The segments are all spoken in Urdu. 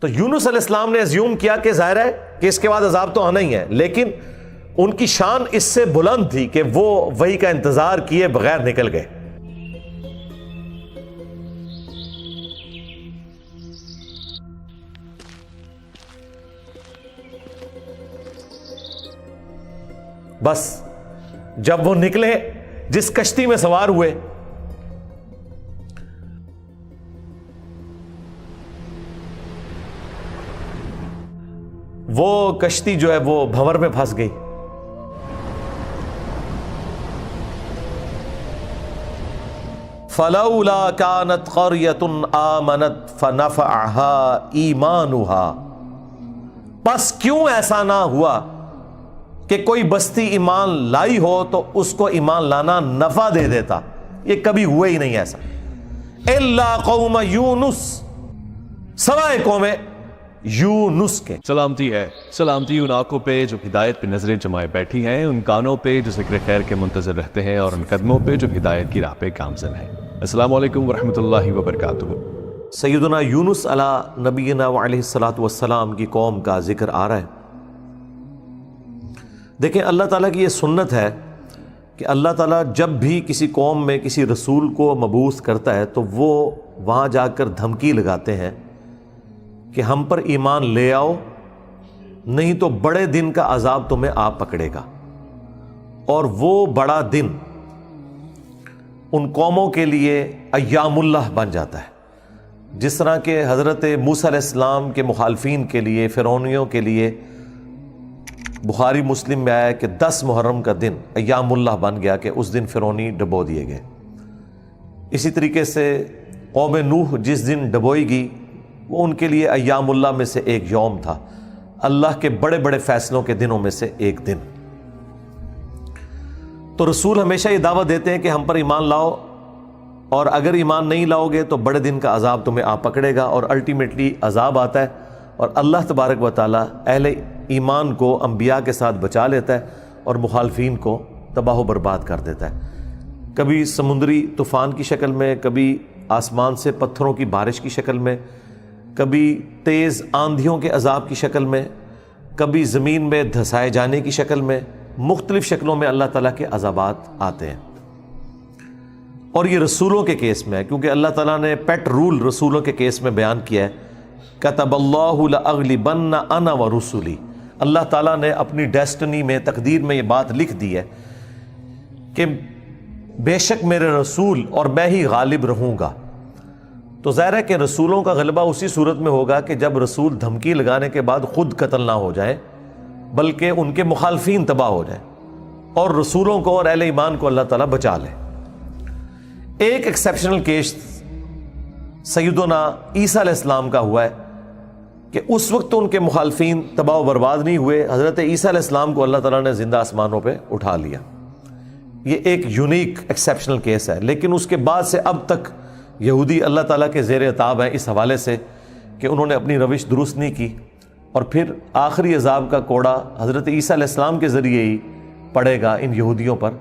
تو یونس علیہ السلام نے ازیوم کیا کہ ظاہر ہے کہ اس کے بعد عذاب تو آنا ہی ہے، لیکن ان کی شان اس سے بلند تھی کہ وہ وحی کا انتظار کیے بغیر نکل گئے۔ بس جب وہ نکلے، جس کشتی میں سوار ہوئے، وہ کشتی جو ہے وہ بھنور میں پھنس گئی۔ فلولا كانت قرية آمنت فنفعها ایمانها، پس کیوں ایسا نہ ہوا کہ کوئی بستی ایمان لائی ہو تو اس کو ایمان لانا نفع دے دیتا؟ یہ کبھی ہوا ہی نہیں ایسا۔ الا قوم یونس، سوائے قوم یونس کے۔ سلامتی ہے، سلامتی ان آنکھوں پہ جو ہدایت پہ نظریں جمائے بیٹھی ہیں، ان کانوں پہ جو ذکر خیر کے منتظر رہتے ہیں، اور ان قدموں پہ جو ہدایت کی راہ پہ گامزن ہیں۔ السلام علیکم ورحمۃ اللہ وبرکاتہ۔ سیدنا یونس علی نبینا وعلیہ الصلاۃ والسلام کی قوم کا ذکر آ رہا ہے۔ دیکھیں، اللہ تعالیٰ کی یہ سنت ہے کہ اللہ تعالیٰ جب بھی کسی قوم میں کسی رسول کو مبعوث کرتا ہے تو وہ وہاں جا کر دھمکی لگاتے ہیں کہ ہم پر ایمان لے آؤ، نہیں تو بڑے دن کا عذاب تمہیں آ پکڑے گا۔ اور وہ بڑا دن ان قوموں کے لیے ایام اللہ بن جاتا ہے، جس طرح کہ حضرت موسیٰ علیہ السلام کے مخالفین کے لیے، فرعونیوں کے لیے بخاری مسلم میں آیا کہ 10 محرم کا دن ایام اللہ بن گیا کہ اس دن فرعونی ڈبو دیے گئے۔ اسی طریقے سے قوم نوح جس دن ڈبوئی گئی، وہ ان کے لیے ایام اللہ میں سے ایک یوم تھا، اللہ کے بڑے بڑے فیصلوں کے دنوں میں سے ایک دن۔ تو رسول ہمیشہ یہ دعویٰ دیتے ہیں کہ ہم پر ایمان لاؤ، اور اگر ایمان نہیں لاؤ گے تو بڑے دن کا عذاب تمہیں آ پکڑے گا، اور الٹیمیٹلی عذاب آتا ہے، اور اللہ تبارک و تعالیٰ اہل ایمان کو انبیاء کے ساتھ بچا لیتا ہے اور مخالفین کو تباہ و برباد کر دیتا ہے، کبھی سمندری طوفان کی شکل میں، کبھی آسمان سے پتھروں کی بارش کی شکل میں، کبھی تیز آندھیوں کے عذاب کی شکل میں، کبھی زمین میں دھسائے جانے کی شکل میں، مختلف شکلوں میں اللہ تعالیٰ کے عذابات آتے ہیں۔ اور یہ رسولوں کے کیس میں ہے، کیونکہ اللہ تعالیٰ نے پیٹ رول رسولوں کے کیس میں بیان کیا ہے، کتب اللہ لأغلبن انا ورسلی، اللہ تعالیٰ نے اپنی ڈیسٹنی میں، تقدیر میں یہ بات لکھ دی ہے کہ بے شک میرے رسول اور میں ہی غالب رہوں گا۔ تو ظاہر ہے کہ رسولوں کا غلبہ اسی صورت میں ہوگا کہ جب رسول دھمکی لگانے کے بعد خود قتل نہ ہو جائے، بلکہ ان کے مخالفین تباہ ہو جائیں، اور رسولوں کو اور اہل ایمان کو اللہ تعالیٰ بچا لے۔ ایک ایکسیپشنل کیس سیدنا عیسیٰ علیہ السلام کا ہوا ہے کہ اس وقت تو ان کے مخالفین تباہ و برباد نہیں ہوئے، حضرت عیسیٰ علیہ السلام کو اللہ تعالیٰ نے زندہ آسمانوں پہ اٹھا لیا۔ یہ ایک یونیک ایکسیپشنل کیس ہے، لیکن اس کے بعد سے اب تک یہودی اللہ تعالیٰ کے زیر عتاب ہیں اس حوالے سے کہ انہوں نے اپنی روش درست نہیں کی، اور پھر آخری عذاب کا کوڑا حضرت عیسیٰ علیہ السلام کے ذریعے ہی پڑے گا ان یہودیوں پر،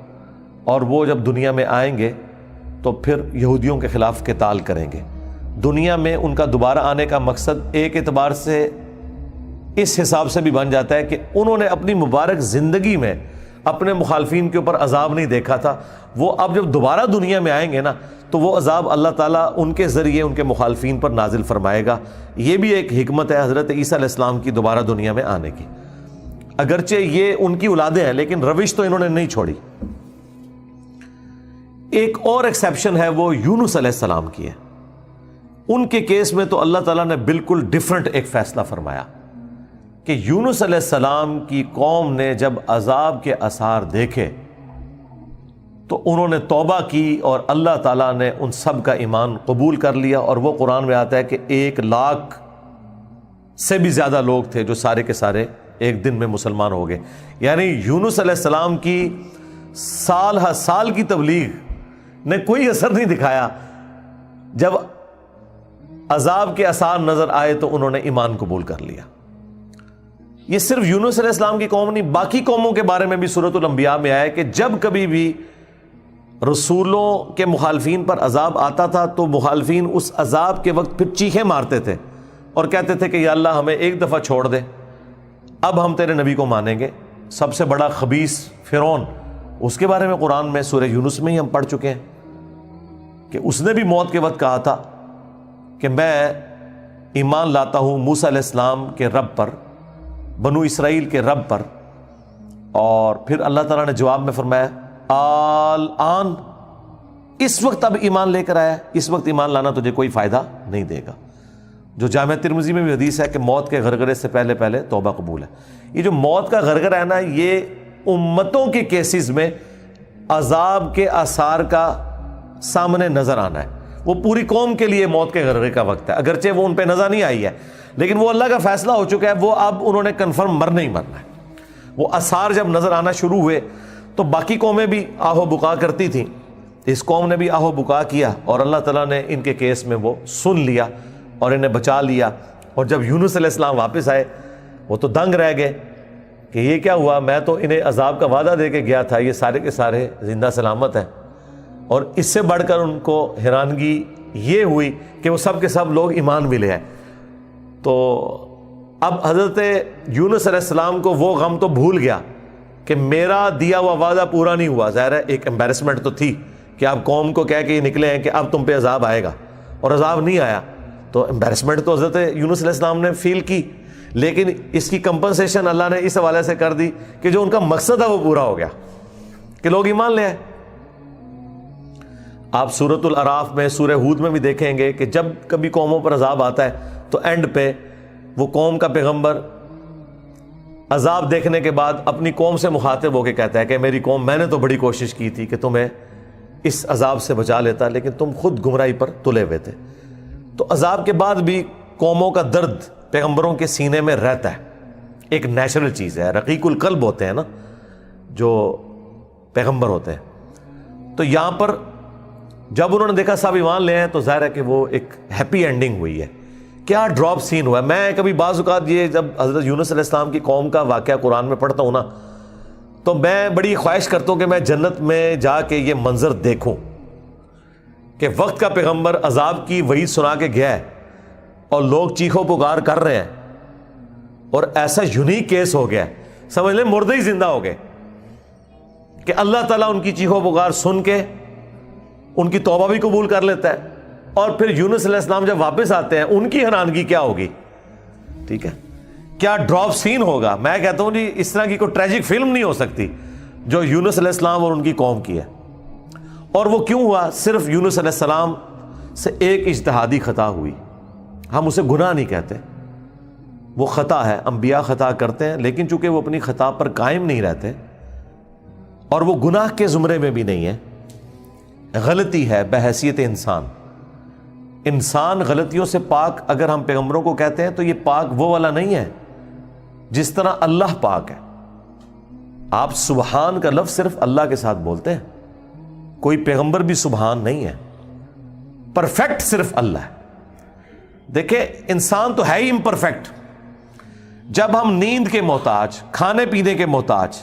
اور وہ جب دنیا میں آئیں گے تو پھر یہودیوں کے خلاف قتال کریں گے۔ دنیا میں ان کا دوبارہ آنے کا مقصد ایک اعتبار سے اس حساب سے بھی بن جاتا ہے کہ انہوں نے اپنی مبارک زندگی میں اپنے مخالفین کے اوپر عذاب نہیں دیکھا تھا، وہ اب جب دوبارہ دنیا میں آئیں گے نا تو وہ عذاب اللہ تعالیٰ ان کے ذریعے ان کے مخالفین پر نازل فرمائے گا۔ یہ بھی ایک حکمت ہے حضرت عیسیٰ علیہ السلام کی دوبارہ دنیا میں آنے کی، اگرچہ یہ ان کی اولادیں ہیں لیکن روش تو انہوں نے نہیں چھوڑی۔ ایک اور ایکسیپشن ہے، وہ یونس علیہ السلام کی ہے۔ ان کے کیس میں تو اللہ تعالیٰ نے بالکل ڈیفرنٹ ایک فیصلہ فرمایا کہ یونس علیہ السلام کی قوم نے جب عذاب کے آثار دیکھے تو انہوں نے توبہ کی، اور اللہ تعالیٰ نے ان سب کا ایمان قبول کر لیا، اور وہ قرآن میں آتا ہے کہ 1,00,000 سے بھی زیادہ لوگ تھے جو سارے کے سارے ایک دن میں مسلمان ہو گئے۔ یعنی یونس علیہ السلام کی سال ہر سال کی تبلیغ نے کوئی اثر نہیں دکھایا، جب عذاب کے آثار نظر آئے تو انہوں نے ایمان قبول کر لیا۔ یہ صرف یونس علیہ السلام کی قوم نہیں، باقی قوموں کے بارے میں بھی سورۃ الانبیاء میں آیا کہ جب کبھی بھی رسولوں کے مخالفین پر عذاب آتا تھا تو مخالفین اس عذاب کے وقت پھر چیخیں مارتے تھے اور کہتے تھے کہ یا اللہ ہمیں ایک دفعہ چھوڑ دے، اب ہم تیرے نبی کو مانیں گے۔ سب سے بڑا خبیث فرعون، اس کے بارے میں قرآن میں سورہ یونس میں ہی ہم پڑھ چکے ہیں کہ اس نے بھی موت کے وقت کہا تھا کہ میں ایمان لاتا ہوں موسیٰ علیہ السلام کے رب پر، بنو اسرائیل کے رب پر، اور پھر اللہ تعالیٰ نے جواب میں فرمایا آن، اس وقت اب ایمان لے کر آیا، اس وقت ایمان لانا تجھے کوئی فائدہ نہیں دے گا۔ جو جامع ترمذی میں بھی حدیث ہے کہ موت کے غرغرے سے پہلے پہلے توبہ قبول ہے۔ یہ جو موت کا غرغرہ ہے نا، یہ امتوں کے کیسز میں عذاب کے آثار کا سامنے نظر آنا ہے۔ وہ پوری قوم کے لیے موت کے غرغرے کا وقت ہے، اگرچہ وہ ان پہ نظر نہیں آئی ہے، لیکن وہ اللہ کا فیصلہ ہو چکا ہے، وہ اب انہوں نے کنفرم مرنا ہی مرنا ہے۔ وہ آثار جب نظر آنا شروع ہوئے تو باقی قومیں بھی آہو بکا کرتی تھیں، اس قوم نے بھی آہو بکا کیا، اور اللہ تعالیٰ نے ان کے کیس میں وہ سن لیا اور انہیں بچا لیا۔ اور جب یونس علیہ السلام واپس آئے وہ تو دنگ رہ گئے کہ یہ کیا ہوا، میں تو انہیں عذاب کا وعدہ دے کے گیا تھا، یہ سارے کے سارے زندہ سلامت ہیں۔ اور اس سے بڑھ کر ان کو حیرانگی یہ ہوئی کہ وہ سب کے سب لوگ ایمان بھی لے آئے۔ تو اب حضرت یونس علیہ السلام کو وہ غم تو بھول گیا کہ میرا دیا ہوا وعدہ پورا نہیں ہوا۔ ظاہر ہے ایک امبیرسمنٹ تو تھی کہ آپ قوم کو کہہ کے یہ نکلے ہیں کہ اب تم پہ عذاب آئے گا، اور عذاب نہیں آیا، تو امبیرسمنٹ تو حضرت یونس علیہ السلام نے فیل کی، لیکن اس کی کمپنسیشن اللہ نے اس حوالے سے کر دی کہ جو ان کا مقصد ہے وہ پورا ہو گیا کہ لوگ ایمان لے آئے۔ آپ سورۃ الاعراف میں، سورہ ہود میں بھی دیکھیں گے کہ جب کبھی قوموں پر عذاب آتا ہے تو اینڈ پہ وہ قوم کا پیغمبر عذاب دیکھنے کے بعد اپنی قوم سے مخاطب ہو کے کہتا ہے کہ میری قوم، میں نے تو بڑی کوشش کی تھی کہ تمہیں اس عذاب سے بچا لیتا، لیکن تم خود گمراہی پر تلے ہوئے تھے۔ تو عذاب کے بعد بھی قوموں کا درد پیغمبروں کے سینے میں رہتا ہے، ایک نیچرل چیز ہے، رقیق القلب ہوتے ہیں نا جو پیغمبر ہوتے ہیں۔ تو یہاں پر جب انہوں نے دیکھا سب ایمان لے ہیں تو ظاہر ہے کہ وہ ایک ہیپی اینڈنگ ہوئی ہے۔ کیا ڈراپ سین ہوا ہے۔ میں کبھی بعض اوقات یہ جب حضرت یونس علیہ السلام کی قوم کا واقعہ قرآن میں پڑھتا ہوں نا، تو میں بڑی خواہش کرتا ہوں کہ میں جنت میں جا کے یہ منظر دیکھوں کہ وقت کا پیغمبر عذاب کی وعید سنا کے گیا ہے اور لوگ چیخو پکار کر رہے ہیں، اور ایسا یونیک کیس ہو گیا ہے، سمجھ لیں مردے ہی زندہ ہو گئے کہ اللہ تعالیٰ ان کی چیخو پکار سن کے ان کی توبہ بھی قبول کر لیتا ہے، اور پھر یونس علیہ السلام جب واپس آتے ہیں ان کی حیرانگی کیا ہوگی، ٹھیک ہے، کیا ڈراپ سین ہوگا۔ میں کہتا ہوں جی اس طرح کی کوئی ٹریجک فلم نہیں ہو سکتی جو یونس علیہ السلام اور ان کی قوم کی ہے۔ اور وہ کیوں ہوا؟ صرف یونس علیہ السلام سے ایک اجتہادی خطا ہوئی۔ ہم اسے گناہ نہیں کہتے، وہ خطا ہے، انبیاء خطا کرتے ہیں، لیکن چونکہ وہ اپنی خطا پر قائم نہیں رہتے اور وہ گناہ کے زمرے میں بھی نہیں ہے، غلطی ہے بحیثیت انسان۔ انسان غلطیوں سے پاک اگر ہم پیغمبروں کو کہتے ہیں تو یہ پاک وہ والا نہیں ہے جس طرح اللہ پاک ہے۔ آپ سبحان کا لفظ صرف اللہ کے ساتھ بولتے ہیں، کوئی پیغمبر بھی سبحان نہیں ہے، پرفیکٹ صرف اللہ ہے۔ دیکھیں انسان تو ہے ہی امپرفیکٹ۔ جب ہم نیند کے محتاج، کھانے پینے کے محتاج،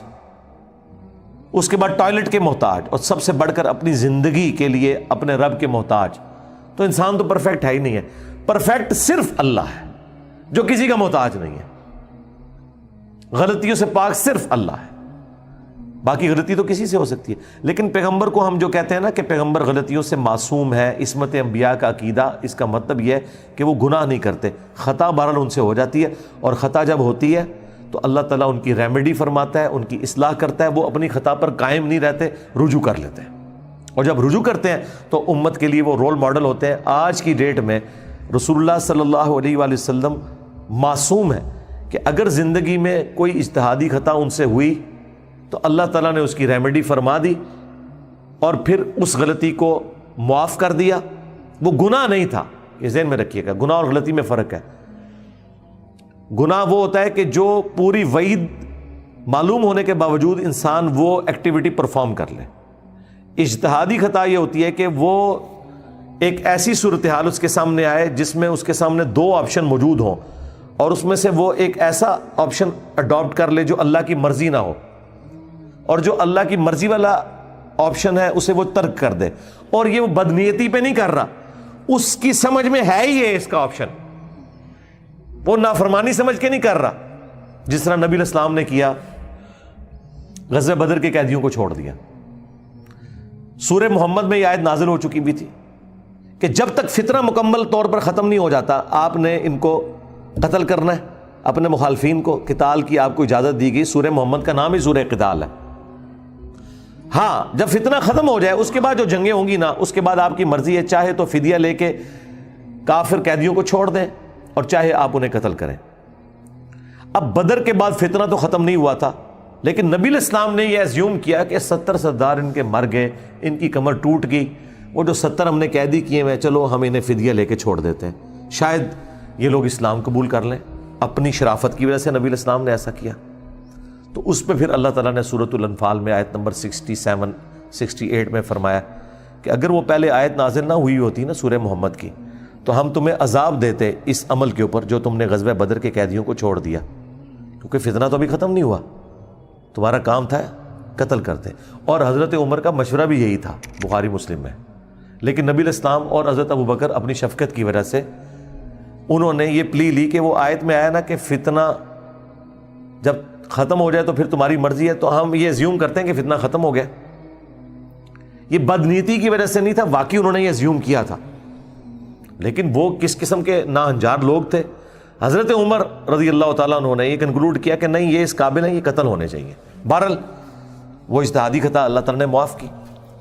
اس کے بعد ٹوائلٹ کے محتاج، اور سب سے بڑھ کر اپنی زندگی کے لیے اپنے رب کے محتاج، تو انسان تو پرفیکٹ ہے ہی نہیں ہے۔ پرفیکٹ صرف اللہ ہے جو کسی کا محتاج نہیں ہے، غلطیوں سے پاک صرف اللہ ہے، باقی غلطی تو کسی سے ہو سکتی ہے۔ لیکن پیغمبر کو ہم جو کہتے ہیں نا کہ پیغمبر غلطیوں سے معصوم ہے، عصمت انبیاء کا عقیدہ، اس کا مطلب یہ ہے کہ وہ گناہ نہیں کرتے، خطا بہرحال ان سے ہو جاتی ہے، اور خطا جب ہوتی ہے تو اللہ تعالیٰ ان کی ریمیڈی فرماتا ہے، ان کی اصلاح کرتا ہے، وہ اپنی خطا پر قائم نہیں رہتے، رجوع کر لیتے ہیں، اور جب رجوع کرتے ہیں تو امت کے لیے وہ رول ماڈل ہوتے ہیں۔ آج کی ڈیٹ میں رسول اللہ صلی اللہ علیہ وآلہ وسلم معصوم ہے کہ اگر زندگی میں کوئی اجتہادی خطا ان سے ہوئی تو اللہ تعالیٰ نے اس کی ریمیڈی فرما دی اور پھر اس غلطی کو معاف کر دیا۔ وہ گناہ نہیں تھا، یہ ذہن میں رکھیے گا، گناہ اور غلطی میں فرق ہے۔ گناہ وہ ہوتا ہے کہ جو پوری وعید معلوم ہونے کے باوجود انسان وہ ایکٹیویٹی پرفارم کر لے۔ اجتہادی خطا یہ ہوتی ہے کہ وہ ایک ایسی صورتحال اس کے سامنے آئے جس میں اس کے سامنے دو آپشن موجود ہوں، اور اس میں سے وہ ایک ایسا آپشن اڈاپٹ کر لے جو اللہ کی مرضی نہ ہو، اور جو اللہ کی مرضی والا آپشن ہے اسے وہ ترک کر دے۔ اور یہ وہ بدنیتی پہ نہیں کر رہا، اس کی سمجھ میں ہے ہی یہ اس کا آپشن، وہ نافرمانی سمجھ کے نہیں کر رہا، جس طرح نبی علیہ السلام نے کیا، غزوہ بدر کے قیدیوں کو چھوڑ دیا۔ سورہ محمد میں یہ آیت نازل ہو چکی بھی تھی کہ جب تک فتنہ مکمل طور پر ختم نہیں ہو جاتا آپ نے ان کو قتل کرنا ہے، اپنے مخالفین کو۔ قتال کی آپ کو اجازت دی گئی، سورہ محمد کا نام ہی سورہ قتال ہے۔ ہاں جب فتنہ ختم ہو جائے اس کے بعد جو جنگیں ہوں گی نا، اس کے بعد آپ کی مرضی ہے، چاہے تو فدیہ لے کے کافر قیدیوں کو چھوڑ دیں اور چاہے آپ انہیں قتل کریں۔ اب بدر کے بعد فتنہ تو ختم نہیں ہوا تھا، لیکن نبی علیہ السلام نے یہ ایزیوم کیا کہ 70 سردار ان کے مر گئے، ان کی کمر ٹوٹ گئی، وہ جو 70 ہم نے قیدی کیے ہیں چلو ہم انہیں فدیہ لے کے چھوڑ دیتے ہیں، شاید یہ لوگ اسلام قبول کر لیں۔ اپنی شرافت کی وجہ سے نبی علیہ السلام نے ایسا کیا۔ تو اس پہ پھر اللہ تعالیٰ نے سورۃ الانفال میں آیت نمبر 67 68 میں فرمایا کہ اگر وہ پہلے آیت نازل نہ ہوئی ہوتی نا سورہ محمد کی تو ہم تمہیں عذاب دیتے اس عمل کے اوپر جو تم نے غزوہ بدر کے قیدیوں کو چھوڑ دیا، کیونکہ فتنہ تو ابھی ختم نہیں ہوا، تمہارا کام تھا قتل کرتے۔ اور حضرت عمر کا مشورہ بھی یہی تھا بخاری مسلم میں، لیکن نبی علیہ السلام اور حضرت ابوبکر اپنی شفقت کی وجہ سے انہوں نے یہ پلی لی کہ وہ آیت میں آیا نا کہ فتنہ جب ختم ہو جائے تو پھر تمہاری مرضی ہے، تو ہم یہ زیوم کرتے ہیں کہ فتنہ ختم ہو گیا۔ یہ بدنیتی کی وجہ سے نہیں تھا، واقعی انہوں نے یہ زیوم کیا تھا، لیکن وہ کس قسم کے ناہنجار لوگ تھے۔ حضرت عمر رضی اللہ تعالیٰ عنہ نے یہ کنکلوڈ کیا کہ نہیں یہ اس قابل ہیں، یہ قتل ہونے چاہیے۔ بہرحال وہ اجتہادی خطا اللہ تعالیٰ نے معاف کی۔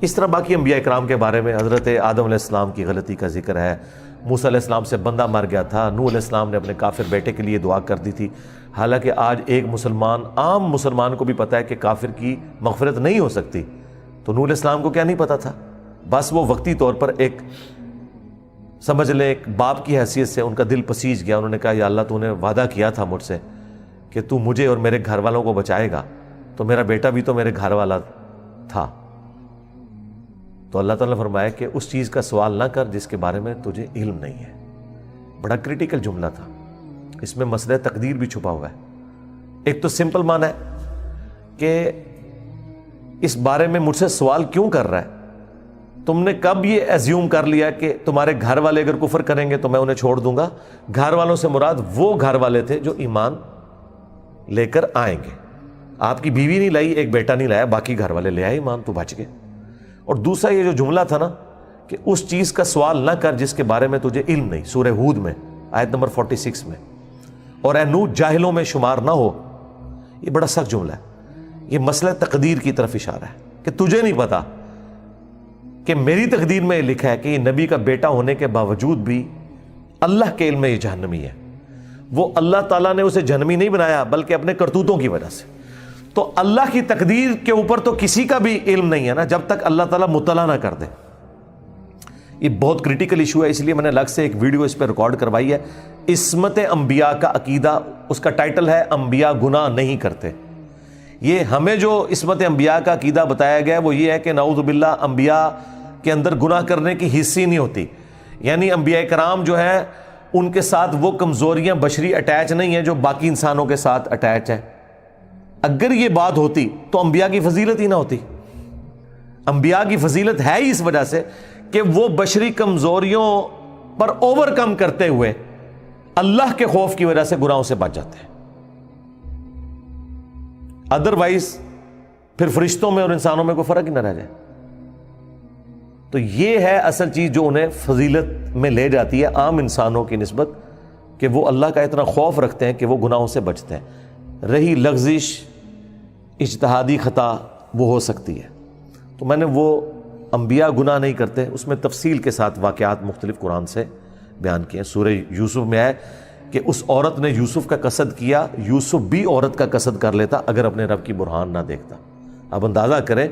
اس طرح باقی انبیاء اکرام کے بارے میں حضرت آدم علیہ السلام کی غلطی کا ذکر ہے، موسیٰ علیہ السلام سے بندہ مر گیا تھا، نوح علیہ السلام نے اپنے کافر بیٹے کے لیے دعا کر دی تھی، حالانکہ آج ایک مسلمان عام مسلمان کو بھی پتہ ہے کہ کافر کی مغفرت نہیں ہو سکتی، تو نوح علیہ السلام کو کیا نہیں پتہ تھا؟ بس وہ وقتی طور پر ایک سمجھ لیں ایک باپ کی حیثیت سے ان کا دل پسیج گیا، انہوں نے کہا یا اللہ تو نے وعدہ کیا تھا مجھ سے کہ تو مجھے اور میرے گھر والوں کو بچائے گا، تو میرا بیٹا بھی تو میرے گھر والا تھا۔ تو اللہ تعالیٰ نے فرمایا کہ اس چیز کا سوال نہ کر جس کے بارے میں تجھے علم نہیں ہے۔ بڑا کریٹیکل جملہ تھا، اس میں مسئلہ تقدیر بھی چھپا ہوا ہے۔ ایک تو سمپل معنی ہے کہ اس بارے میں مجھ سے سوال کیوں کر رہا ہے؟ تم نے کب یہ ایزیوم کر لیا کہ تمہارے گھر والے اگر کفر کریں گے تو میں انہیں چھوڑ دوں گا؟ گھر والوں سے مراد وہ گھر والے تھے جو ایمان لے کر آئیں گے۔ آپ کی بیوی نہیں لائی، ایک بیٹا نہیں لایا، باقی گھر والے لے آئے ایمان، تو بچ گئے۔ اور دوسرا یہ جو جملہ تھا نا کہ اس چیز کا سوال نہ کر جس کے بارے میں تجھے علم نہیں، سورہ ہود میں آیت نمبر 46 میں، اور اے نوح جاہلوں میں شمار نہ ہو، یہ بڑا سخت جملہ ہے۔ یہ مسئلہ تقدیر کی طرف اشارہ ہے کہ تجھے نہیں پتا کہ میری تقدیر میں یہ لکھا ہے کہ یہ نبی کا بیٹا ہونے کے باوجود بھی اللہ کے علم میں یہ جہنمی ہے۔ وہ اللہ تعالیٰ نے اسے جہنمی نہیں بنایا بلکہ اپنے کرتوتوں کی وجہ سے۔ تو اللہ کی تقدیر کے اوپر تو کسی کا بھی علم نہیں ہے نا جب تک اللہ تعالیٰ مطلع نہ کر دے۔ یہ بہت کریٹیکل ایشو ہے، اس لیے میں نے الگ سے ایک ویڈیو اس پہ ریکارڈ کروائی ہے، عصمت انبیاء کا عقیدہ، اس کا ٹائٹل ہے انبیاء گناہ نہیں کرتے۔ یہ ہمیں جو عصمت انبیاء کا عقیدہ بتایا گیا ہے وہ یہ ہے کہ نعوذ باللہ انبیاء کے اندر گناہ کرنے کی حص ہی نہیں ہوتی، یعنی انبیاء کرام جو ہے ان کے ساتھ وہ کمزوریاں بشری اٹیچ نہیں ہیں جو باقی انسانوں کے ساتھ اٹیچ ہے۔ اگر یہ بات ہوتی تو انبیاء کی فضیلت ہی نہ ہوتی۔ انبیاء کی فضیلت ہے ہی اس وجہ سے کہ وہ بشری کمزوریوں پر اوور کم کرتے ہوئے اللہ کے خوف کی وجہ سے گناہوں سے بچ جاتے ہیں۔ ادروائز پھر فرشتوں میں اور انسانوں میں کوئی فرق ہی نہ رہ جائے۔ تو یہ ہے اصل چیز جو انہیں فضیلت میں لے جاتی ہے عام انسانوں کی نسبت، کہ وہ اللہ کا اتنا خوف رکھتے ہیں کہ وہ گناہوں سے بچتے ہیں۔ رہی لغزش اجتہادی خطا وہ ہو سکتی ہے، تو میں نے وہ انبیاء گناہ نہیں کرتے اس میں تفصیل کے ساتھ واقعات مختلف قرآن سے بیان کیے ہیں۔ سورہ یوسف میں ہے کہ اس عورت نے یوسف کا قصد کیا، یوسف بھی عورت کا قصد کر لیتا اگر اپنے رب کی برہان نہ دیکھتا۔ اب اندازہ کریں،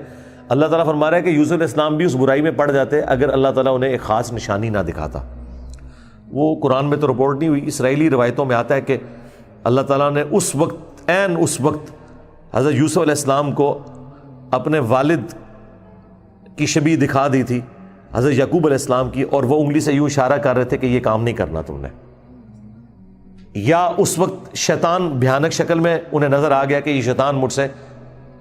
اللہ تعالیٰ فرما رہا ہے کہ یوسف علیہ السلام بھی اس برائی میں پڑ جاتے اگر اللہ تعالیٰ انہیں ایک خاص نشانی نہ دکھاتا۔ وہ قرآن میں تو رپورٹ نہیں ہوئی، اسرائیلی روایتوں میں آتا ہے کہ اللہ تعالیٰ نے اس وقت حضرت یوسف علیہ السلام کو اپنے والد کی شبیہ دکھا دی تھی، حضرت یعقوب علیہ السلام کی، اور وہ انگلی سے یوں اشارہ کر رہے تھے کہ یہ کام نہیں کرنا تم نے۔ یا اس وقت شیطان بھیانک شکل میں انہیں نظر آ گیا کہ یہ شیطان مجھ سے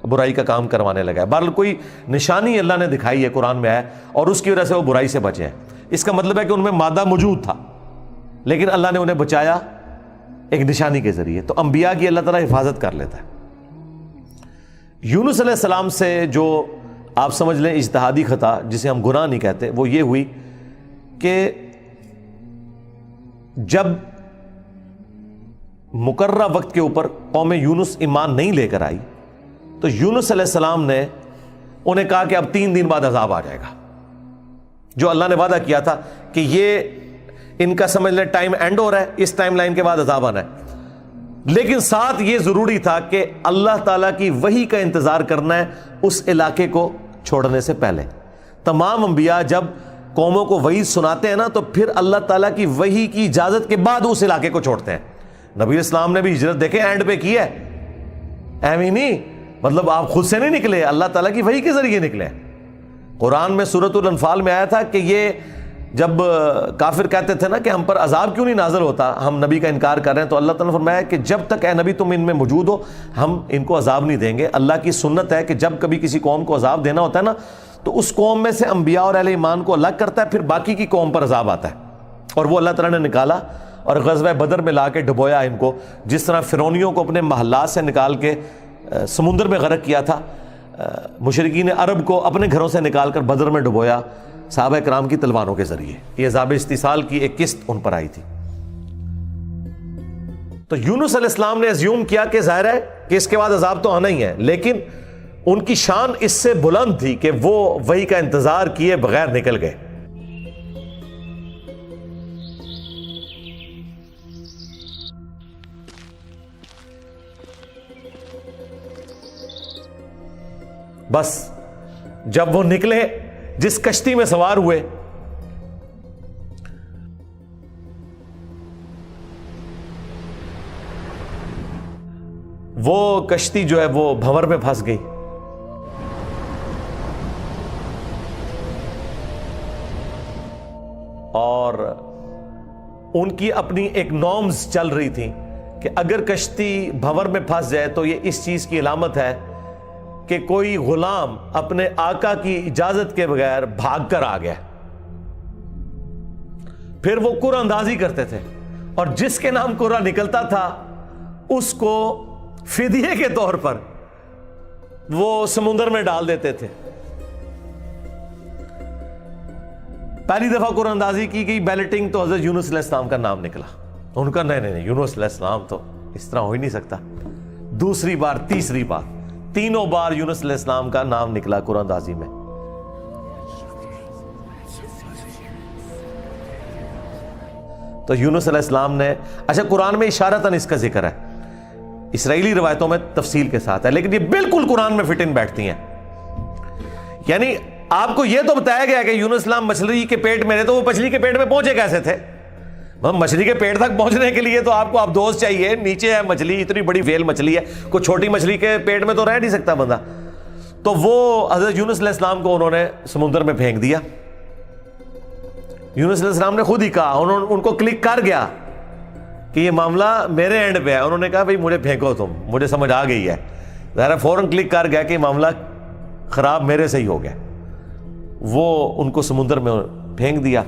برائی کا کام کروانے لگا ہے۔ بہرحال کوئی نشانی اللہ نے دکھائی ہے قرآن میں ہے، اور اس کی وجہ سے وہ برائی سے بچے ہیں۔ اس کا مطلب ہے کہ ان میں مادہ موجود تھا لیکن اللہ نے انہیں بچایا ایک نشانی کے ذریعے، تو انبیاء کی اللہ تعالیٰ حفاظت کر لیتا ہے۔ یونس علیہ السلام سے جو آپ سمجھ لیں اجتہادی خطا، جسے ہم گناہ نہیں کہتے، وہ یہ ہوئی کہ جب مقررہ وقت کے اوپر قوم یونس ایمان نہیں لے کر آئی تو یونس علیہ السلام نے انہیں کہا کہ اب 3 دن بعد عذاب آ جائے گا، جو اللہ نے وعدہ کیا تھا کہ یہ ان کا سمجھ لیں ٹائم اینڈ ہو رہا ہے، اس ٹائم لائن کے بعد عذاب آنا ہے۔ لیکن ساتھ یہ ضروری تھا کہ اللہ تعالیٰ کی وحی کا انتظار کرنا ہے اس علاقے کو چھوڑنے سے پہلے۔ تمام انبیاء جب قوموں کو وحی سناتے ہیں نا تو پھر اللہ تعالیٰ کی وحی کی اجازت کے بعد اس علاقے کو چھوڑتے ہیں۔ نبی اسلام نے بھی ہجرت دیکھیں اینڈ پہ کی ہے، ایویں نہیں، مطلب آپ خود سے نہیں نکلے، اللہ تعالیٰ کی وحی کے ذریعے نکلے۔ قرآن میں سورۃ الانفال میں آیا تھا کہ یہ جب کافر کہتے تھے نا کہ ہم پر عذاب کیوں نہیں نازل ہوتا، ہم نبی کا انکار کر رہے ہیں، تو اللہ تعالیٰ نے فرمایا کہ جب تک اے نبی تم ان میں موجود ہو ہم ان کو عذاب نہیں دیں گے۔ اللہ کی سنت ہے کہ جب کبھی کسی قوم کو عذاب دینا ہوتا ہے نا تو اس قوم میں سے انبیاء اور اہل ایمان کو الگ کرتا ہے، پھر باقی کی قوم پر عذاب آتا ہے، اور وہ اللہ تعالیٰ نے نکالا اور غزوہ بدر میں لا کے ڈبویا ان کو، جس طرح فرعونیوں کو اپنے محلات سے نکال کے سمندر میں غرق کیا تھا، مشرکین عرب کو اپنے گھروں سے نکال کر بدر میں ڈبویا صحابہ کرام کی تلواروں کے ذریعے۔ یہ عذاب استیصال کی ایک قسط ان پر آئی تھی۔ تو یونس علیہ السلام نے ازیوم کیا کہ ظاہر ہے کہ اس کے بعد عذاب تو آنا ہی ہے، لیکن ان کی شان اس سے بلند تھی کہ وہ وحی کا انتظار کیے بغیر نکل گئے۔ بس جب وہ نکلے، جس کشتی میں سوار ہوئے، وہ کشتی جو ہے وہ بھنور میں پھنس گئی، اور ان کی اپنی ایک نارمز چل رہی تھی کہ اگر کشتی بھنور میں پھنس جائے تو یہ اس چیز کی علامت ہے کہ کوئی غلام اپنے آقا کی اجازت کے بغیر بھاگ کر آ گیا۔ پھر وہ قرعہ اندازی کرتے تھے، اور جس کے نام قرعہ نکلتا تھا اس کو فدیے کے طور پر وہ سمندر میں ڈال دیتے تھے۔ پہلی دفعہ قرعہ اندازی کی گئی، بیلٹنگ، تو حضرت یونس علیہ السلام کا نام نکلا۔ ان کا نہیں، یونس علیہ السلام تو اس طرح ہو ہی نہیں سکتا۔ دوسری بار، تیسری بار، 3 بار یونس علیہ السلام کا نام نکلا قرآن اندازی میں۔ تو یونس علیہ السلام نے، اچھا قرآن میں اشارتاً اس کا ذکر ہے، اسرائیلی روایتوں میں تفصیل کے ساتھ ہے، لیکن یہ بالکل قرآن میں فٹ ان بیٹھتی ہیں۔ یعنی آپ کو یہ تو بتایا گیا کہ یونس السلام مچھلی کے پیٹ میں رہے، تو وہ مچھلی کے پیٹ میں پہنچے کیسے تھے؟ مچھلی کے پیٹ تک پہنچنے کے لیے تو آپ کو دوست چاہیے، نیچے ہے مچھلی، اتنی بڑی ویل مچھلی ہے، کوئی چھوٹی مچھلی کے پیٹ میں تو رہ نہیں سکتا بندہ۔ تو وہ حضرت یونس علیہ السلام کو انہوں نے سمندر میں پھینک دیا۔ یونس علیہ السلام نے خود ہی کہا، ان کو کلک کر گیا کہ یہ معاملہ میرے اینڈ پہ ہے۔ انہوں نے کہا بھائی مجھے پھینکو، تم، مجھے سمجھ آ گئی ہے، ظاہر فوراً کلک کر گیا کہ یہ معاملہ خراب میرے سے ہی ہو گیا۔ وہ ان کو سمندر میں پھینک دیا۔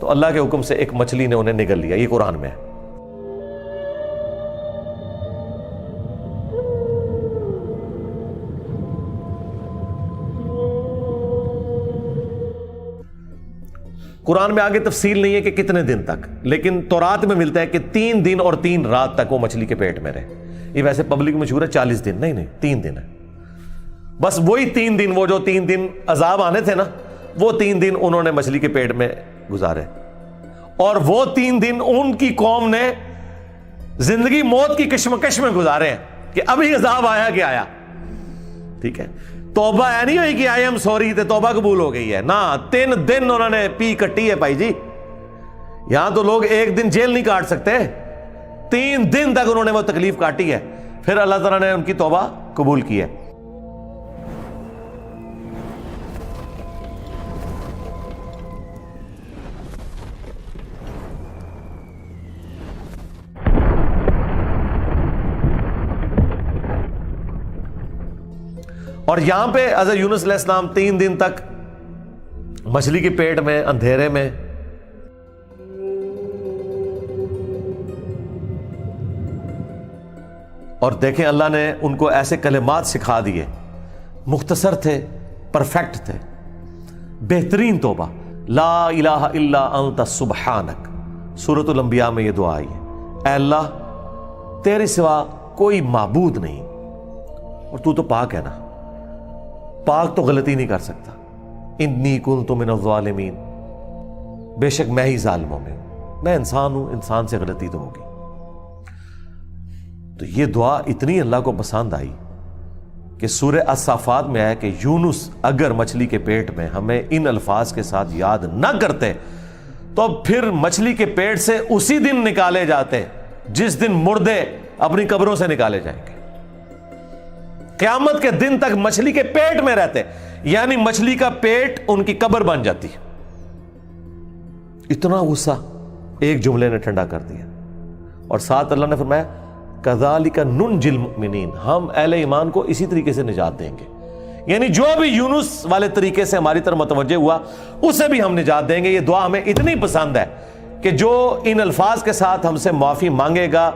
تو اللہ کے حکم سے ایک مچھلی نے انہیں نگل لیا، یہ قرآن میں ہے۔ قرآن میں آگے تفصیل نہیں ہے کہ کتنے دن تک، لیکن تورات میں ملتا ہے کہ 3 دن اور 3 رات تک وہ مچھلی کے پیٹ میں رہے۔ یہ ویسے پبلک مشہور ہے 40 دن، نہیں 3 دن ہے بس۔ وہی 3 دن، وہ جو 3 دن عذاب آنے تھے نا، وہ 3 دن انہوں نے مچھلی کے پیٹ میں گزارے، اور وہ 3 دن ان کی قوم نے زندگی موت کی کشمکش میں گزارے ہیں کہ ابھی عذاب آیا کہ آیا۔ ٹھیک ہے، توبہ ہے نہیں ہوئی کہ آئی ایم سوری تے توبہ قبول ہو گئی ہے، نہ 3 دن انہوں نے پی کٹی ہے بھائی جی۔ یہاں تو لوگ 1 دن جیل نہیں کاٹ سکتے، 3 دن تک انہوں نے وہ تکلیف کاٹی ہے، پھر اللہ تعالیٰ نے ان کی توبہ قبول کی ہے۔ اور یہاں پہ حضرت یونس علیہ السلام 3 دن تک مچھلی کے پیٹ میں اندھیرے میں اور دیکھیں اللہ نے ان کو ایسے کلمات سکھا دیے، مختصر تھے، پرفیکٹ تھے، بہترین توبہ، لا الہ الا انت سبحانک۔ سورۃ الانبیاء میں یہ دعا آئی ہے، اے اللہ تیرے سوا کوئی معبود نہیں، اور تو پاک ہے نا، پاک تو غلطی نہیں کر سکتا، انی کنت من الظالمین، بے شک میں ہی ظالموں میں ہوں، میں انسان ہوں، انسان سے غلطی تو ہوگی۔ تو یہ دعا اتنی اللہ کو پسند آئی کہ سورہ الصافات میں ہے کہ یونس اگر مچھلی کے پیٹ میں ہمیں ان الفاظ کے ساتھ یاد نہ کرتے تو پھر مچھلی کے پیٹ سے اسی دن نکالے جاتے جس دن مردے اپنی قبروں سے نکالے جائیں گے، قیامت کے دن تک مچھلی کے پیٹ میں رہتے، یعنی مچھلی کا پیٹ ان کی قبر بن جاتی۔ اتنا غصہ ایک جملے نے ٹھنڈا کر دیا، اور ساتھ اللہ نے فرمایا کذالک ننجی المؤمنین، ہم اہل ایمان کو اسی طریقے سے نجات دیں گے، یعنی جو بھی یونس والے طریقے سے ہماری طرف متوجہ ہوا اسے بھی ہم نجات دیں گے۔ یہ دعا ہمیں اتنی پسند ہے کہ جو ان الفاظ کے ساتھ ہم سے معافی مانگے گا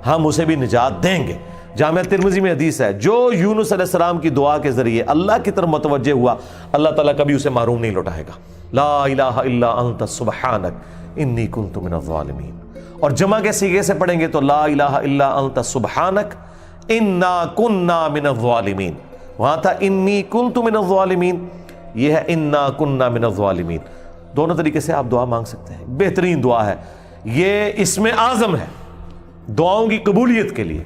ہم اسے بھی نجات دیں گے۔ جامعہ ترمذی میں حدیث ہے، جو یونس علیہ السلام کی دعا کے ذریعے اللہ کی طرف متوجہ ہوا اللہ تعالیٰ کبھی اسے محروم نہیں لوٹائے گا۔ لا الہ الا انت سبحانک انی کنت من الظالمین، اور جمع کے سیغے سے پڑھیں گے تو لا الہ الا انت سبحانک انا کننا من الظالمین، وہاں تھا انی کنت من الظالمین، یہ ہے انا کننا من الظالمین۔ دونوں طریقے سے آپ دعا مانگ سکتے ہیں، بہترین دعا ہے، یہ اسم اعظم ہے دعاؤں کی قبولیت کے لیے۔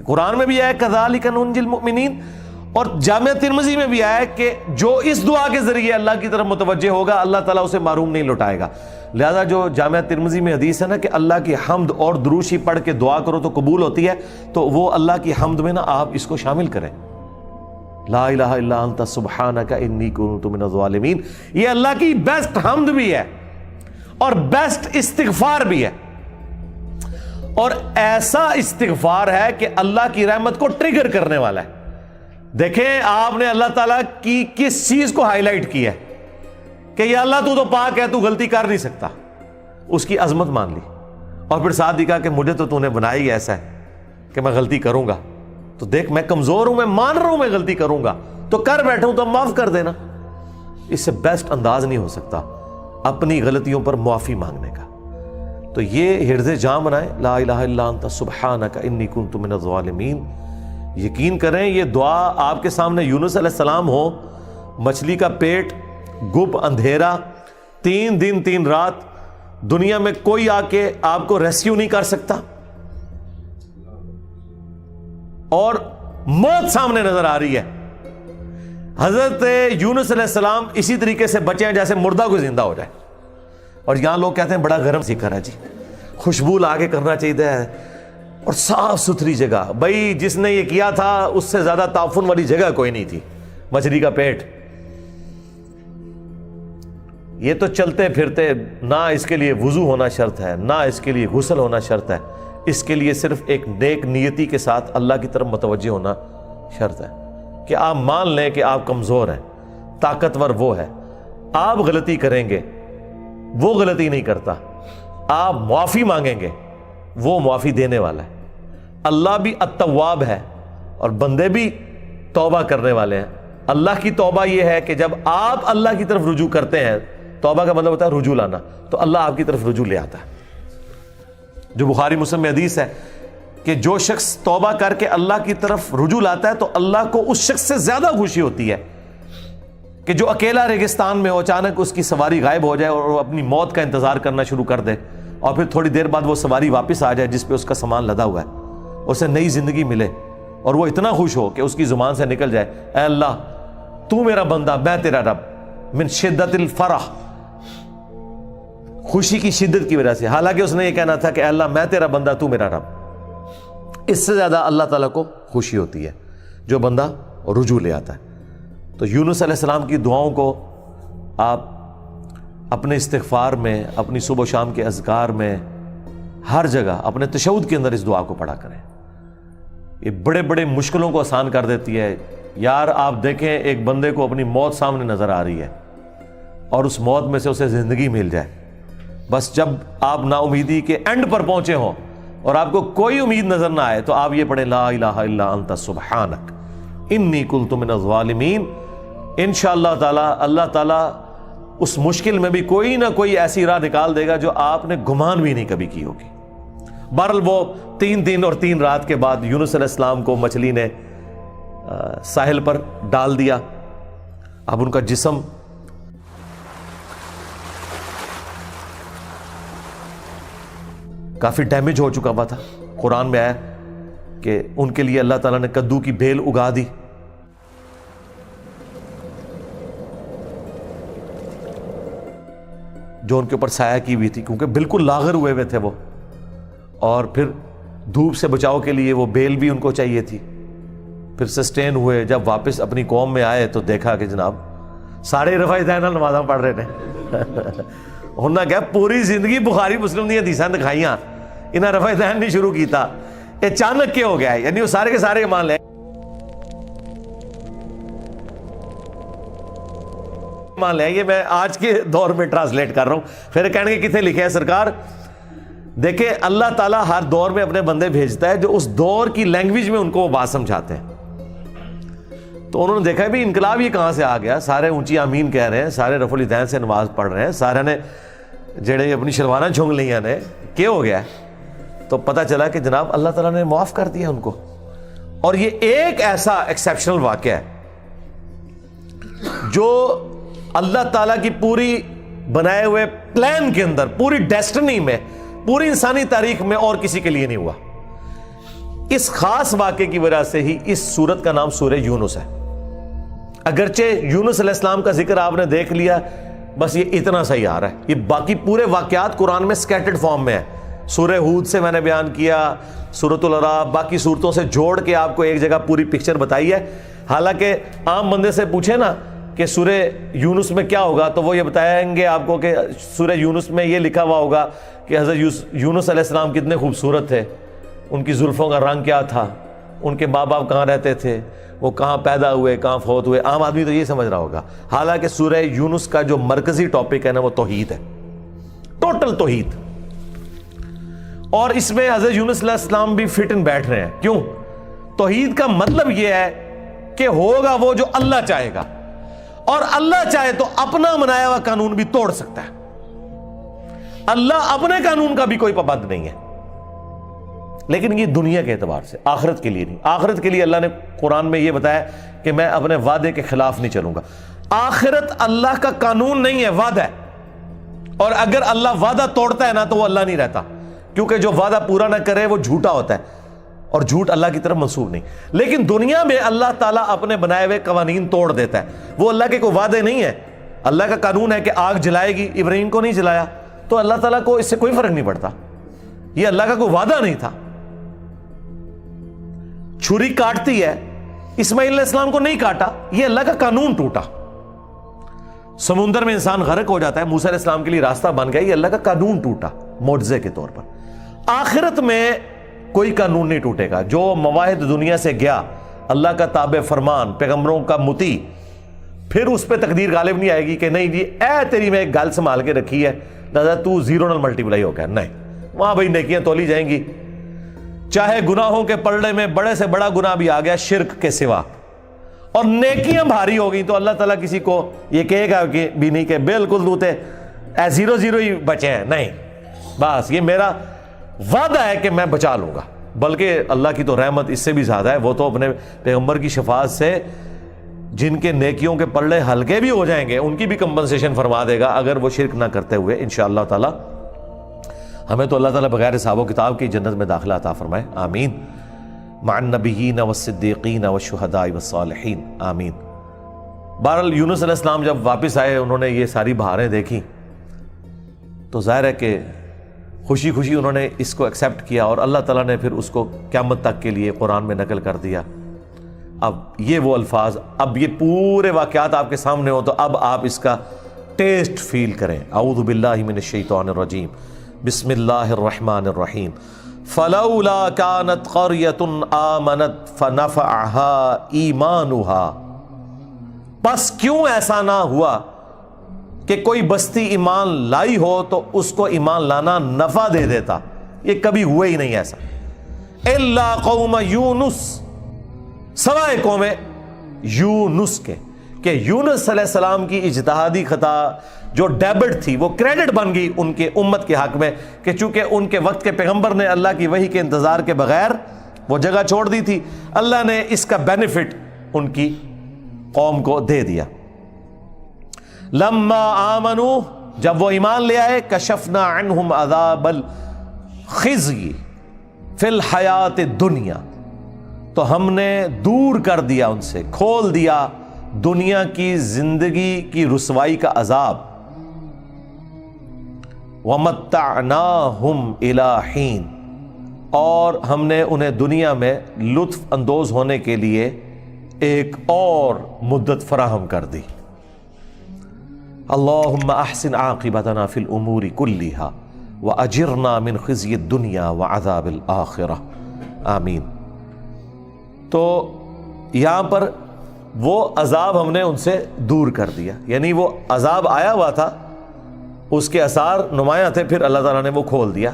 قرآن میں بھی آیا کذالک ننجی المؤمنین، اور جامعہ ترمذی میں بھی آیا کہ جو اس دعا کے ذریعے اللہ کی طرف متوجہ ہوگا اللہ تعالیٰ اسے محروم نہیں لوٹائے گا۔ لہذا جو جامعہ ترمذی میں حدیث ہے نا کہ اللہ کی حمد اور دروشی پڑھ کے دعا کرو تو قبول ہوتی ہے، تو وہ اللہ کی حمد میں نا آپ اس کو شامل کریں، لا الہ الا انت سبحانک انی کنت من الظالمین۔ یہ اللہ کی بیسٹ حمد بھی ہے اور بیسٹ استغفار بھی ہے، اور ایسا استغفار ہے کہ اللہ کی رحمت کو ٹریگر کرنے والا ہے۔ دیکھیں آپ نے اللہ تعالیٰ کی کس چیز کو ہائی لائٹ کی ہے کہ یا اللہ تو پاک ہے، تو غلطی کر نہیں سکتا، اس کی عظمت مان لی، اور پھر ساتھ ہی کہا کہ مجھے تو نے بنایا ہی ایسا ہے کہ میں غلطی کروں گا، تو دیکھ میں کمزور ہوں، میں مان رہا ہوں میں غلطی کروں گا، تو کر بیٹھا ہوں تو معاف کر دینا۔ اس سے بیسٹ انداز نہیں ہو سکتا اپنی غلطیوں پر معافی مانگنے کا۔ تو یہ حرز جاں بنائیں، لا الہ الا انت سبحانک انی کنت من الظالمین۔ یقین کریں یہ دعا آپ کے سامنے یونس علیہ السلام ہو، مچھلی کا پیٹ، گپ اندھیرا، 3 دن 3 رات، دنیا میں کوئی آ کے آپ کو ریسکیو نہیں کر سکتا، اور موت سامنے نظر آ رہی ہے۔ حضرت یونس علیہ السلام اسی طریقے سے بچے ہیں جیسے مردہ کو زندہ ہو جائے، اور یہاں لوگ کہتے ہیں بڑا گرم ذکر ہے جی، خوشبو لا کے کرنا چاہیے، اور صاف ستھری جگہ۔ بھائی جس نے یہ کیا تھا اس سے زیادہ تعفن والی جگہ کوئی نہیں تھی، مچھلی کا پیٹ۔ یہ تو چلتے پھرتے، نہ اس کے لیے وضو ہونا شرط ہے، نہ اس کے لیے غسل ہونا شرط ہے، اس کے لیے صرف ایک نیک نیتی کے ساتھ اللہ کی طرف متوجہ ہونا شرط ہے کہ آپ مان لیں کہ آپ کمزور ہیں، طاقتور وہ ہے، آپ غلطی کریں گے وہ غلطی نہیں کرتا، آپ معافی مانگیں گے وہ معافی دینے والا ہے۔ اللہ بھی التواب ہے اور بندے بھی توبہ کرنے والے ہیں۔ اللہ کی توبہ یہ ہے کہ جب آپ اللہ کی طرف رجوع کرتے ہیں، توبہ کا مطلب ہوتا ہے رجوع لانا، تو اللہ آپ کی طرف رجوع لے آتا ہے۔ جو بخاری مسلم میں حدیث ہے کہ جو شخص توبہ کر کے اللہ کی طرف رجوع لاتا ہے تو اللہ کو اس شخص سے زیادہ خوشی ہوتی ہے کہ جو اکیلا ریگستان میں ہو، اچانک اس کی سواری غائب ہو جائے اور وہ اپنی موت کا انتظار کرنا شروع کر دے، اور پھر تھوڑی دیر بعد وہ سواری واپس آ جائے جس پہ اس کا سامان لدا ہوا ہے، اسے نئی زندگی ملے، اور وہ اتنا خوش ہو کہ اس کی زبان سے نکل جائے اے اللہ تو میرا بندہ میں تیرا رب، من شدت الفرح، خوشی کی شدت کی وجہ سے، حالانکہ اس نے یہ کہنا تھا کہ اے اللہ میں تیرا بندہ تو میرا رب۔ اس سے زیادہ اللہ تعالیٰ کو خوشی ہوتی ہے جو بندہ رجوع لے آتا ہے۔ تو یونس علیہ السلام کی دعاؤں کو آپ اپنے استغفار میں، اپنی صبح و شام کے اذکار میں، ہر جگہ اپنے تشہد کے اندر اس دعا کو پڑھا کریں۔ یہ بڑے بڑے مشکلوں کو آسان کر دیتی ہے۔ یار آپ دیکھیں ایک بندے کو اپنی موت سامنے نظر آ رہی ہے، اور اس موت میں سے اسے زندگی مل جائے. بس جب آپ نا امیدی کے اینڈ پر پہنچے ہوں اور آپ کو کوئی امید نظر نہ آئے تو آپ یہ پڑھیں لا الہ الا انت سبحانک انی کنت من الظالمین. انشاءاللہ تعالی اللہ تعالی اس مشکل میں بھی کوئی نہ کوئی ایسی راہ نکال دے گا جو آپ نے گمان بھی نہیں کبھی کی ہوگی. بہرحال وہ 3 دن اور 3 رات کے بعد یونس علیہ السلام کو مچھلی نے ساحل پر ڈال دیا. اب ان کا جسم کافی ڈیمیج ہو چکا ہوا تھا. قرآن میں آیا کہ ان کے لیے اللہ تعالیٰ نے کدو کی بیل اگا دی. جو ان کے اوپر سایہ کی ہوئی تھی کیونکہ بالکل لاغر ہوئے تھے وہ, اور پھر دھوپ سے بچاؤ کے لیے وہ بیل بھی ان کو چاہیے تھی. پھر سسٹین ہوئے, جب واپس اپنی قوم میں آئے تو دیکھا کہ جناب ساڑھے رفع دین نمازاں پڑھ رہے تھے. انہوں نے کہا پوری زندگی بخاری مسلم دی حدیثاں دکھائیاں, انہیں رفع دین نہیں شروع کیتا, اچانک کیا ہو گیا ہے؟ یعنی وہ سارے کے سارے ایمان لے یہ میں آج کے دور میں ٹرانسلیٹ کر رہا ہوں. پھر کہنے کے کتنے لکھے ہیں سرکار, دیکھیں اللہ تعالیٰ ہر دور میں اپنے بندے بھیجتا ہے جو اس دور کی لینگویج میں ان کو وہ بات سمجھاتے ہیں. تو انہوں نے دیکھا بھی انقلاب یہ کہاں سے آ گیا, سارے اونچی آمین کہہ رہے ہیں, سارے رفع الیدین سے نماز پڑھ رہے ہیں, سارے نے جڑے اپنی شلواریں جھونگ لیاں نے, کیا ہو گیا؟ تو پتہ چلا کہ جناب اللہ تعالیٰ نے معاف کر دیا ان کو. اور یہ ایک ایسا ایکسیپشنل واقعہ ہے جو اللہ تعالیٰ کی پوری بنائے ہوئے پلان کے اندر, پوری ڈیسٹنی میں, پوری انسانی تاریخ میں اور کسی کے لیے نہیں ہوا. اس خاص واقعے کی وجہ سے ہی اس سورت کا نام سورہ یونس ہے. اگرچہ یونس علیہ السلام کا ذکر آپ نے دیکھ لیا, بس یہ اتنا صحیح آ رہا ہے. یہ باقی پورے واقعات قرآن میں سکیٹرڈ فارم میں ہے. سورہ ہود سے میں نے بیان کیا, سورۃ الاعراف, باقی صورتوں سے جوڑ کے آپ کو ایک جگہ پوری پکچر بتائی ہے. حالانکہ عام بندے سے پوچھے نا کہ سورہ یونس میں کیا ہوگا تو وہ یہ بتائیں گے آپ کو کہ سورہ یونس میں یہ لکھا ہوا ہوگا کہ حضرت یونس علیہ السلام کتنے خوبصورت تھے, ان کی زلفوں کا رنگ کیا تھا, ان کے ماں باپ کہاں رہتے تھے, وہ کہاں پیدا ہوئے, کہاں فوت ہوئے. عام آدمی تو یہ سمجھ رہا ہوگا. حالانکہ سورہ یونس کا جو مرکزی ٹاپک ہے نا وہ توحید ہے, ٹوٹل توحید. اور اس میں حضرت یونس علیہ السلام بھی فٹ ان بیٹھ رہے ہیں. کیوں؟ توحید کا مطلب یہ ہے کہ ہوگا وہ جو اللہ چاہے گا, اور اللہ چاہے تو اپنا بنایا ہوا قانون بھی توڑ سکتا ہے. اللہ اپنے قانون کا بھی کوئی پابند نہیں ہے. لیکن یہ دنیا کے اعتبار سے, آخرت کے لیے نہیں. آخرت کے لیے اللہ نے قرآن میں یہ بتایا کہ میں اپنے وعدے کے خلاف نہیں چلوں گا. آخرت اللہ کا قانون نہیں ہے, وعدہ ہے. اور اگر اللہ وعدہ توڑتا ہے نا تو وہ اللہ نہیں رہتا, کیونکہ جو وعدہ پورا نہ کرے وہ جھوٹا ہوتا ہے, اور جھوٹ اللہ کی طرف منسوب نہیں. لیکن دنیا میں اللہ تعالیٰ اپنے بنائے ہوئے قوانین توڑ دیتا ہے. وہ اللہ کے کوئی وعدے نہیں ہے. اللہ کا قانون ہے کہ آگ جلائے گی, ابراہیم کو نہیں جلایا, تو اللہ تعالیٰ کو اس سے کوئی فرق نہیں پڑتا. یہ اللہ کا کوئی وعدہ نہیں تھا. چھری کاٹتی ہے, اسماعیل علیہ السلام کو نہیں کاٹا, یہ اللہ کا قانون ٹوٹا. سمندر میں انسان غرق ہو جاتا ہے, موسیٰ علیہ السلام کے لیے راستہ بن گیا, یہ اللہ کا قانون ٹوٹا معجزے کے طور پر. آخرت میں کوئی قانون نہیں ٹوٹے گا. جو مواہد دنیا سے گیا, اللہ کا تابع فرمان, پیغمبروں کا مطیع, پھر اس پہ تقدیر غالب نہیں آئے گی کہ نہیں جی اے تیری میں ایک گل سنبھال کے رکھی ہے, لہذا تو زیرو نل ملٹیپلائی ہو گیا. نہیں, وہاں بھائی نیکیاں تولی جائیں گی. چاہے گناہوں کے پلڑے میں بڑے سے بڑا گناہ بھی آ گیا شرک کے سوا, اور نیکیاں بھاری ہو گئی, تو اللہ تعالیٰ کسی کو یہ کہے گا کہ بھی نہیں کہ بالکل دوتے اے زیرو زیرو ہی بچے ہیں. نہیں, بس یہ میرا وعدہ ہے کہ میں بچا لوں گا. بلکہ اللہ کی تو رحمت اس سے بھی زیادہ ہے. وہ تو اپنے پیغمبر کی شفاعت سے جن کے نیکیوں کے پلڑے ہلکے بھی ہو جائیں گے ان کی بھی کمپنسیشن فرما دے گا, اگر وہ شرک نہ کرتے ہوئے. انشاءاللہ تعالی ہمیں تو اللہ تعالیٰ بغیر حساب و کتاب کی جنت میں داخلہ عطا فرمائے. آمین. مع النبیین والصدیقین والشہداء والصالحین. آمین. بہرحال یونس علیہ السلام جب واپس آئے, انہوں نے یہ ساری بہاریں دیکھی, تو ظاہر ہے کہ خوشی خوشی انہوں نے اس کو ایکسیپٹ کیا, اور اللہ تعالیٰ نے پھر اس کو قیامت تک کے لیے قرآن میں نقل کر دیا. اب یہ وہ الفاظ, اب یہ پورے واقعات آپ کے سامنے ہو تو اب آپ اس کا ٹیسٹ فیل کریں. اعوذ باللہ من الشیطان الرجیم, بسم اللہ الرحمن الرحیم. فلولا كانت قرية آمنت فنفعها ایمانها, پس کیوں ایسا نہ ہوا کہ کوئی بستی ایمان لائی ہو تو اس کو ایمان لانا نفع دے دیتا، یہ کبھی ہوا ہی نہیں ایسا. الا قوم یونس، سوائے قوم یونس کے، کہ یونس علیہ السلام کی اجتہادی خطا جو ڈیبٹ تھی وہ کریڈٹ بن گئی ان کے امت کے حق میں، کہ چونکہ ان کے وقت کے پیغمبر نے اللہ کی وحی کے انتظار کے بغیر وہ جگہ چھوڑ دی تھی، اللہ نے اس کا بینیفٹ ان کی قوم کو دے دیا. لما آمنوا، جب وہ ایمان لے آئے، کشفنا عنہم عذاب الخزي فی الحیات الدنیا، تو ہم نے دور کر دیا ان سے، کھول دیا دنیا کی زندگی کی رسوائی کا عذاب. وَمَتَّعْنَاهُمْ إِلَىٰ حِينٍ، اور ہم نے انہیں دنیا میں لطف اندوز ہونے کے لیے ایک اور مدت فراہم کر دی. اللہم احسن عاقبتنا فی الامور کلہا واجرنا من خزی الدنیا وعذاب الآخرہ، آمین. تو یہاں پر وہ عذاب ہم نے ان سے دور کر دیا، یعنی وہ عذاب آیا ہوا تھا، اس کے اثار نمایاں تھے، پھر اللہ تعالیٰ نے وہ کھول دیا.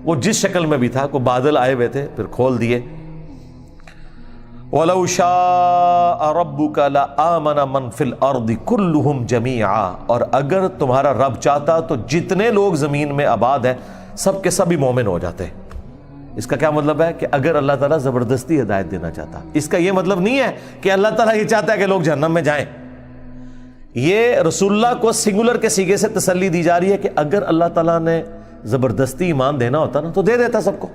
وہ جس شکل میں بھی تھا، کوئی بادل آئے ہوئے تھے، پھر کھول دیے. وَلَوْ شَاءَ رَبُّكَ لَآمَنَ مَنْ فِي الْأَرْضِ كُلُّهُمْ جَمِيعًا، اور اگر تمہارا رب چاہتا تو جتنے لوگ زمین میں آباد ہیں سب کے سب ہی مومن ہو جاتے. اس کا کیا مطلب ہے؟ کہ اگر اللہ تعالیٰ زبردستی ہدایت دینا چاہتا، اس کا یہ مطلب نہیں ہے کہ اللہ تعالیٰ یہ چاہتا ہے کہ لوگ جہنم میں جائیں. یہ رسول اللہ کو سنگولر کے سیغے سے تسلی دی جا رہی ہے کہ اگر اللہ تعالیٰ نے زبردستی ایمان دینا ہوتا نا تو دے دیتا سب کو،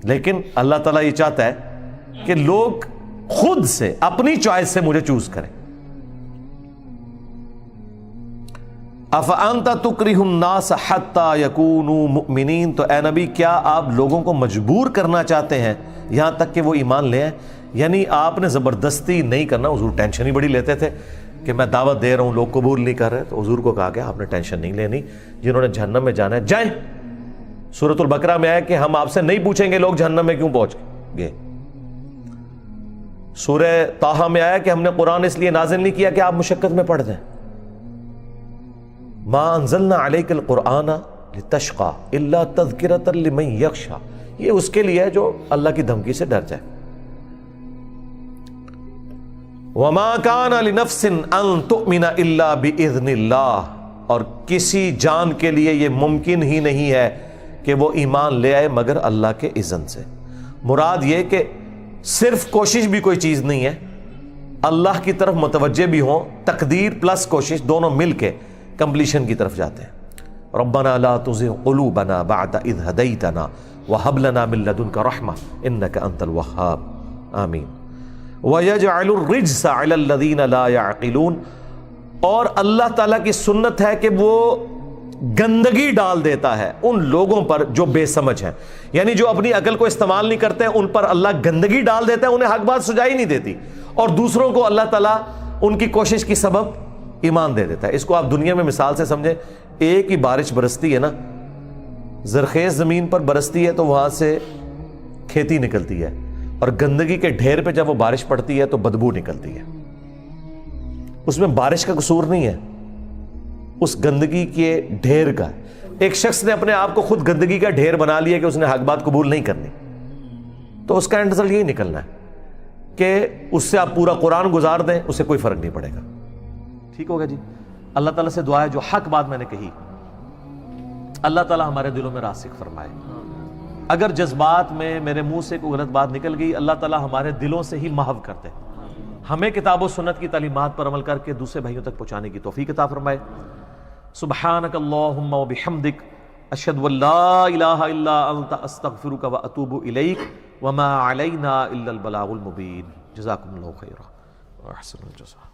لیکن اللہ تعالیٰ یہ چاہتا ہے کہ لوگ خود سے اپنی چوائس سے مجھے چوز کریں. افانت تکرہ الناس حتی یکونوا مؤمنین، تو اے نبی کیا آپ لوگوں کو مجبور کرنا چاہتے ہیں یہاں تک کہ وہ ایمان لے آئیں؟ یعنی آپ نے زبردستی نہیں کرنا. حضور ٹینشن ہی بڑی لیتے تھے کہ میں دعوت دے رہا ہوں لوگ قبول نہیں کر رہے، تو حضور کو کہا کہ آپ نے ٹینشن نہیں لینی، جنہوں نے جہنم میں جانا ہے جائیں. سورۃ البقرہ میں آیا کہ ہم آپ سے نہیں پوچھیں گے لوگ جہنم میں کیوں پہنچ گئے. سورہ طٰہٰ میں آیا کہ ہم نے قرآن اس لیے نازل نہیں کیا کہ آپ مشقت میں پڑ جائیں. ما انزلنا علیک القرآن لتشقى الا تذکرۃ لمن یخشی، یہ اس کے لیے ہے جو اللہ کی دھمکی سے ڈر جائے. وما كان لنفس ان تؤمن الا باذن اللہ، اور کسی جان کے لیے یہ ممکن ہی نہیں ہے کہ وہ ایمان لے آئے مگر اللہ کے اذن سے. مراد یہ کہ صرف کوشش بھی کوئی چیز نہیں ہے، اللہ کی طرف متوجہ بھی ہوں، تقدیر پلس کوشش دونوں مل کے کمپلیشن کی طرف جاتے ہیں. ربنا لا تزغ قلوبنا بعد اذ ہدیتنا وہب لنا من لدنک رحمہ انک انت الوہاب، آمین. وَيَجْعَلُ الرِّجْسَ عَلَى الَّذِينَ لَا يَعْقِلُونَ، اور اللہ تعالیٰ کی سنت ہے کہ وہ گندگی ڈال دیتا ہے ان لوگوں پر جو بے سمجھ ہیں، یعنی جو اپنی عقل کو استعمال نہیں کرتے ان پر اللہ گندگی ڈال دیتا ہے، انہیں حق بات سجائی نہیں دیتی، اور دوسروں کو اللہ تعالیٰ ان کی کوشش کی سبب ایمان دے دیتا ہے. اس کو آپ دنیا میں مثال سے سمجھیں. ایک ہی بارش برستی ہے نا، زرخیز زمین پر برستی ہے تو وہاں سے کھیتی نکلتی ہے، اور گندگی کے ڈھیر پہ جب وہ بارش پڑتی ہے تو بدبو نکلتی ہے. اس میں بارش کا قصور نہیں ہے، اس گندگی کے ڈھیر کا. ایک شخص نے اپنے آپ کو خود گندگی کا ڈھیر بنا لیا کہ اس نے حق بات قبول نہیں کرنی، تو اس کا اینڈ رزلٹ یہی نکلنا ہے کہ اس سے آپ پورا قرآن گزار دیں، اسے کوئی فرق نہیں پڑے گا. ٹھیک ہوگا جی. اللہ تعالیٰ سے دعا ہے جو حق بات میں نے کہی اللہ تعالیٰ ہمارے دلوں میں راسخ فرمائے. اگر جذبات میں میرے منہ سے کوئی غلط بات نکل گئی اللہ تعالیٰ ہمارے دلوں سے ہی محو کرتے، ہمیں کتاب و سنت کی تعلیمات پر عمل کر کے دوسرے بھائیوں تک پہنچانے کی توفیق عطا فرمائے. سبحانک اللہم و بحمدک اشہد ان لا الہ الا انت استغفرک و اتوب الیک وما علینا الا البلاغ المبین. جزاکم اللہ خیرا و احسن الجزاء.